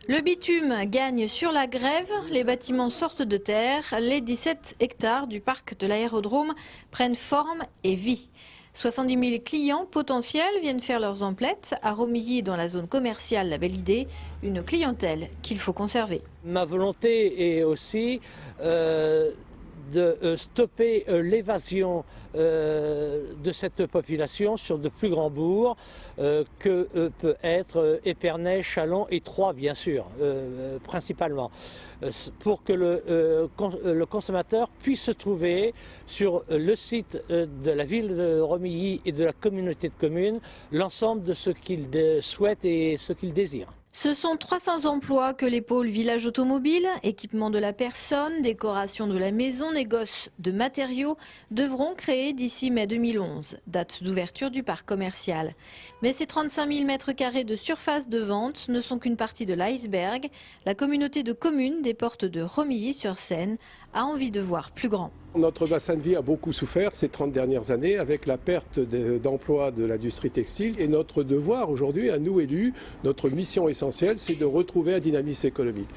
Le bitume gagne sur la grève, les bâtiments sortent de terre, les 17 hectares du parc de l'aérodrome prennent forme et vie. 70 000 clients potentiels viennent faire leurs emplettes à Romilly dans la zone commerciale La Belle Idée, une clientèle qu'il faut conserver. Ma volonté est aussi de stopper l'évasion de cette population sur de plus grands bourgs que peut être Épernay, Châlons et Troyes bien sûr, principalement, pour que le consommateur puisse se trouver sur le site de la ville de Romilly et de la communauté de communes l'ensemble de ce qu'il souhaite et ce qu'il désire. Ce sont 300 emplois que les pôles village automobile, équipement de la personne, décoration de la maison, négoce de matériaux devront créer d'ici mai 2011, date d'ouverture du parc commercial. Mais ces 35 000 m² de surface de vente ne sont qu'une partie de l'iceberg. La communauté de communes des portes de Romilly-sur-Seine a envie de voir plus grand. Notre bassin de vie a beaucoup souffert ces 30 dernières années avec la perte d'emplois de l'industrie textile. Et notre devoir aujourd'hui, à nous élus, notre mission essentielle, c'est de retrouver un dynamisme économique.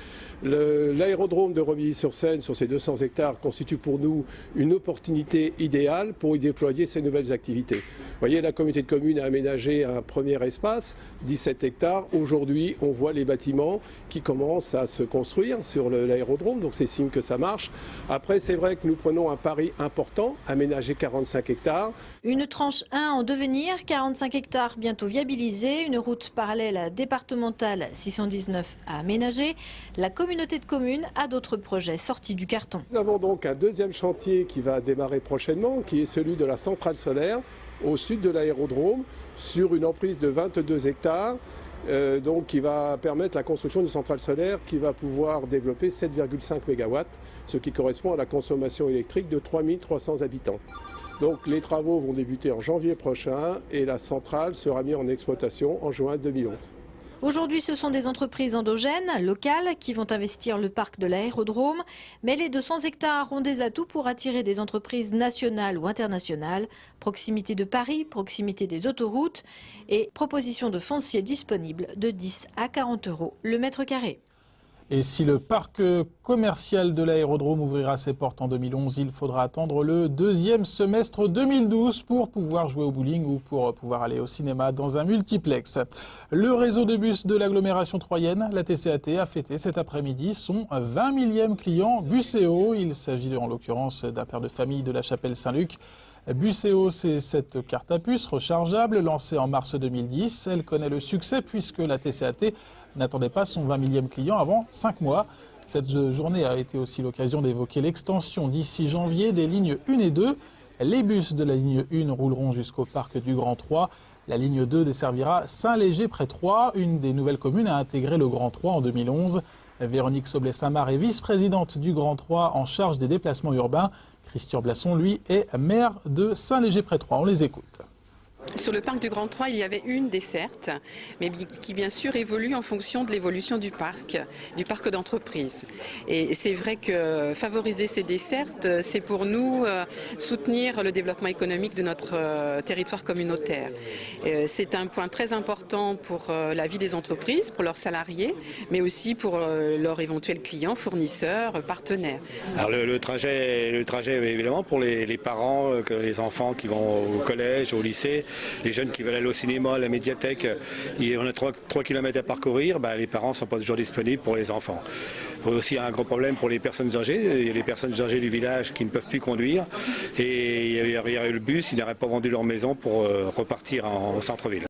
L'aérodrome de Romilly-sur-Seine, sur ces 200 hectares, constitue pour nous une opportunité idéale pour y déployer ces nouvelles activités. Vous voyez, la communauté de communes a aménagé un premier espace, 17 hectares. Aujourd'hui, on voit les bâtiments qui commencent à se construire sur l'aérodrome, donc c'est signe que ça marche. Après, c'est vrai que nous prenons un pari important, aménager 45 hectares. Une tranche 1 en devenir, 45 hectares bientôt viabilisés, une route parallèle départementale 619 à aménager. La communauté de communes a d'autres projets sortis du carton. Nous avons donc un deuxième chantier qui va démarrer prochainement, qui est celui de la centrale solaire au sud de l'aérodrome, sur une emprise de 22 hectares. Donc qui va permettre la construction d'une centrale solaire qui va pouvoir développer 7,5 MW, ce qui correspond à la consommation électrique de 3300 habitants. Donc les travaux vont débuter en janvier prochain et la centrale sera mise en exploitation en juin 2011. Aujourd'hui, ce sont des entreprises endogènes, locales, qui vont investir le parc de l'aérodrome. Mais les 200 hectares ont des atouts pour attirer des entreprises nationales ou internationales. Proximité de Paris, proximité des autoroutes et proposition de foncier disponible de 10 à 40 € le mètre carré. Et si le parc commercial de l'aérodrome ouvrira ses portes en 2011, il faudra attendre le deuxième semestre 2012 pour pouvoir jouer au bowling ou pour pouvoir aller au cinéma dans un multiplex. Le réseau de bus de l'agglomération troyenne, la TCAT, a fêté cet après-midi son 20 millième client Buséo. Il s'agit en l'occurrence d'un père de famille de la chapelle Saint-Luc. Buséo, c'est cette carte à puce rechargeable lancée en mars 2010. Elle connaît le succès puisque la TCAT n'attendait pas son 20 millième client avant 5 mois. Cette journée a été aussi l'occasion d'évoquer l'extension d'ici janvier des lignes 1 et 2. Les bus de la ligne 1 rouleront jusqu'au parc du Grand Troyes. La ligne 2 desservira Saint-Léger près Troyes, une des nouvelles communes à intégrer le Grand Troyes en 2011. Véronique Soblet-Samar est vice-présidente du Grand Troyes en charge des déplacements urbains. Christian Blasson, lui, est maire de Saint-Léger près Troyes. On les écoute. Sur le parc du Grand Troyes, il y avait une desserte, mais qui bien sûr évolue en fonction de l'évolution du parc d'entreprise. Et c'est vrai que favoriser ces dessertes, c'est pour nous soutenir le développement économique de notre territoire communautaire. C'est un point très important pour la vie des entreprises, pour leurs salariés, mais aussi pour leurs éventuels clients, fournisseurs, partenaires. Alors le trajet évidemment pour les parents, les enfants qui vont au collège, au lycée, les jeunes qui veulent aller au cinéma, à la médiathèque, on a 3 km à parcourir, les parents ne sont pas toujours disponibles pour les enfants. Il y a aussi un gros problème pour les personnes âgées. Il y a les personnes âgées du village qui ne peuvent plus conduire et il y a eu le bus, ils n'auraient pas vendu leur maison pour repartir en centre-ville.